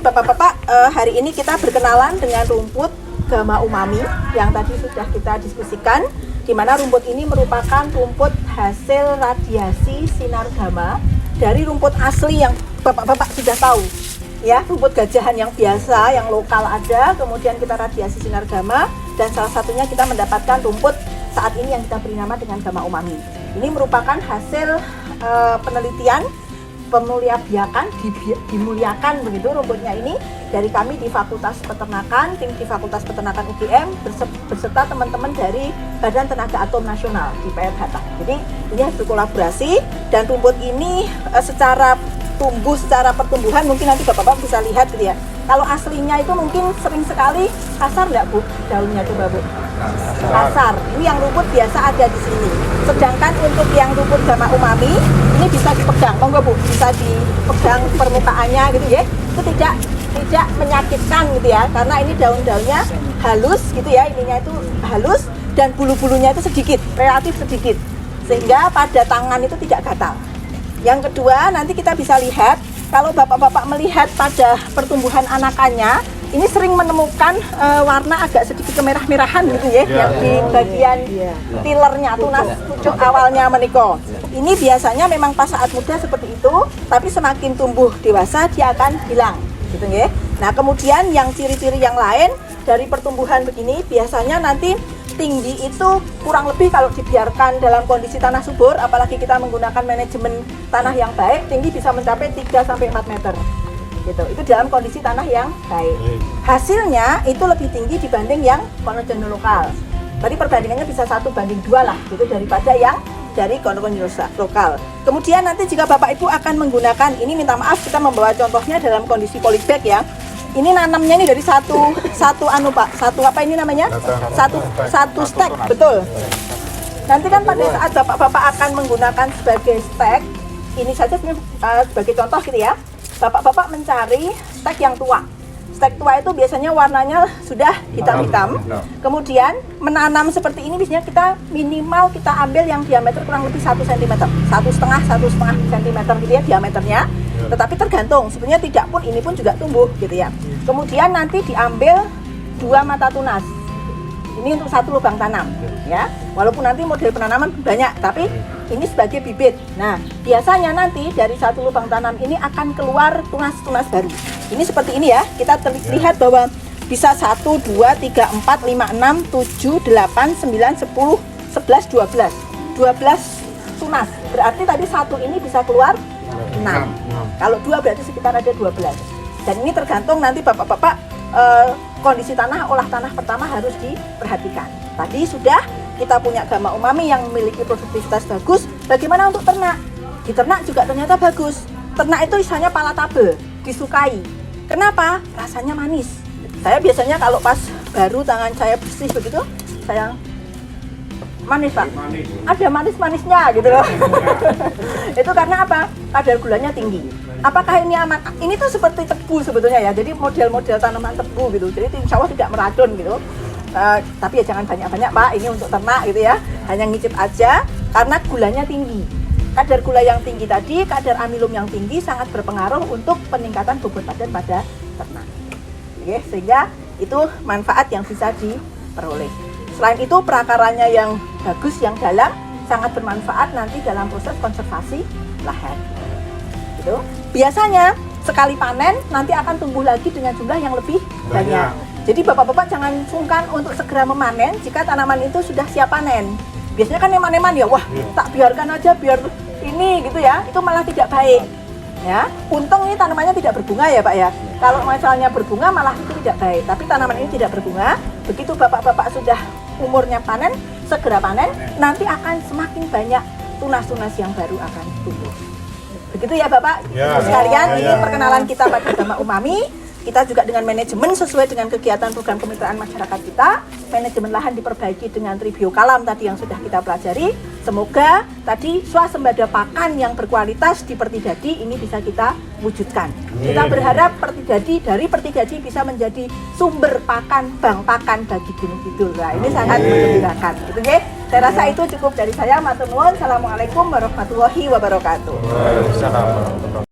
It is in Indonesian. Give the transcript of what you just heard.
Bapak-Bapak, hari ini kita berkenalan dengan rumput Gama Umami yang tadi sudah kita diskusikan, di mana rumput ini merupakan rumput hasil radiasi sinar gamma dari rumput asli yang Bapak-Bapak sudah tahu. Ya, rumput gajahan yang biasa, yang lokal ada, kemudian kita radiasi sinar gamma, dan salah satunya kita mendapatkan rumput saat ini yang kita beri nama dengan Gama Umami. Ini merupakan hasil penelitian dimuliakan begitu rumputnya ini dari kami di Fakultas Peternakan, tim di Fakultas Peternakan UGM beserta teman-teman dari Badan Tenaga Atom Nasional di PR Hatta. Jadi ini harus berkolaborasi, dan rumput ini secara pertumbuhan mungkin nanti Bapak-Bapak bisa lihat gitu ya. Kalau aslinya itu mungkin sering sekali kasar nggak Bu daunnya, coba Bu? Kasar. Ini yang rumput biasa ada di sini. Sedangkan untuk yang rumput Gama Umami ini bisa dipegang, monggo Bu, bisa dipegang permukaannya gitu ya. Itu tidak menyakitkan gitu ya, karena ini daun-daunnya halus gitu ya, ininya itu halus dan bulu-bulunya itu sedikit, relatif sedikit, sehingga pada tangan itu tidak gatal. Yang kedua, nanti kita bisa lihat kalau Bapak-Bapak melihat pada pertumbuhan anakannya, ini sering menemukan warna agak sedikit kemerah-merahan gitu ya, yang di bagian tilernya, tunas pucuk awalnya meniko. Ini biasanya memang pas saat muda seperti itu, tapi semakin tumbuh dewasa dia akan hilang, gitu ya. Nah, kemudian yang ciri-ciri yang lain dari pertumbuhan begini, biasanya nanti tinggi itu kurang lebih kalau dibiarkan dalam kondisi tanah subur, apalagi kita menggunakan manajemen tanah yang baik, tinggi bisa mencapai 3-4 meter. Gitu. Itu dalam kondisi tanah yang baik. Hasilnya itu lebih tinggi dibanding yang konvensional lokal. Tadi perbandingannya bisa 1:2 lah, gitu, daripada yang dari konvensional lokal. Kemudian nanti jika Bapak Ibu akan menggunakan, ini minta maaf kita membawa contohnya dalam kondisi polybag ya. Ini nanamnya ini dari satu apa ini namanya? Satu stek, betul. Nanti kan pada saat Bapak-Bapak akan menggunakan sebagai stek, ini saja sebagai contoh gitu ya. Bapak-bapak mencari stek yang tua. Stek tua itu biasanya warnanya sudah hitam-hitam. Kemudian menanam seperti ini biasanya kita minimal kita ambil yang diameter kurang lebih 1 cm, 1,5 cm gitu ya diameternya. Tetapi tergantung, sebenarnya tidak pun ini pun juga tumbuh gitu ya. Kemudian nanti diambil 2 mata tunas. Ini untuk 1 lubang tanam ya. Walaupun nanti model penanaman banyak, tapi ini sebagai bibit. Nah, biasanya nanti dari 1 lubang tanam ini akan keluar tunas-tunas baru. Ini seperti ini ya. Kita lihat bahwa bisa 1, 2, 3, 4, 5, 6, 7, 8, 9, 10, 11, 12. 12 tunas. Berarti tadi 1 ini bisa keluar 6. Kalau 2 berarti sekitar ada 12. Dan ini tergantung nanti Bapak-bapak kondisi tanah, olah tanah pertama harus diperhatikan. Tadi sudah kita punya Gama Umami yang memiliki produktivitas bagus. Bagaimana untuk ternak? Di ternak juga ternyata bagus. Ternak itu istilahnya palatable, disukai. Kenapa? Rasanya manis. Saya biasanya kalau pas baru tangan saya bersih begitu, saya manis Pak, ada manis-manisnya gitu loh. Itu karena apa? Kadar gulanya tinggi. Apakah ini aman? Ini tuh seperti tebu sebetulnya ya, jadi model-model tanaman tebu gitu, jadi insya Allah tidak meracun gitu. Tapi ya jangan banyak-banyak Pak, ini untuk ternak gitu ya, hanya ngicip aja karena gulanya tinggi. Kadar gula yang tinggi tadi, kadar amilum yang tinggi sangat berpengaruh untuk peningkatan bobot badan pada ternak. Oke, sehingga itu manfaat yang bisa diperoleh. Selain itu perakarannya yang bagus, yang dalam, sangat bermanfaat nanti dalam proses konservasi lahan. Gitu. Biasanya sekali panen nanti akan tumbuh lagi dengan jumlah yang lebih banyak. Jadi Bapak-bapak jangan sungkan untuk segera memanen jika tanaman itu sudah siap panen. Biasanya kan eman-eman ya, wah tak biarkan aja biar ini gitu ya, itu malah tidak baik. Ya, untung ini tanamannya tidak berbunga ya Pak ya. Kalau misalnya berbunga malah itu tidak baik. Tapi tanaman ini tidak berbunga. Begitu Bapak-bapak sudah umurnya panen, segera panen, nanti akan semakin banyak tunas-tunas yang baru akan tumbuh. Begitu ya Bapak sekalian, ini perkenalan kita pada Gama Umami. Kita juga dengan manajemen sesuai dengan kegiatan program kemitraan masyarakat kita. Manajemen lahan diperbaiki dengan tribio kalam tadi yang sudah kita pelajari. Semoga tadi swasembada pakan yang berkualitas di Pertidadi ini bisa kita wujudkan. Kita berharap Pertidadi dari Pertidadi bisa menjadi sumber pakan, bank pakan bagi Gunung Kidul. Nah, ini sangat menggembirakan. Gitu, ya? Saya rasa itu cukup dari saya. Matur nuwun. Assalamualaikum warahmatullahi wabarakatuh. Waalaikumsalam warahmatullahi wabarakatuh.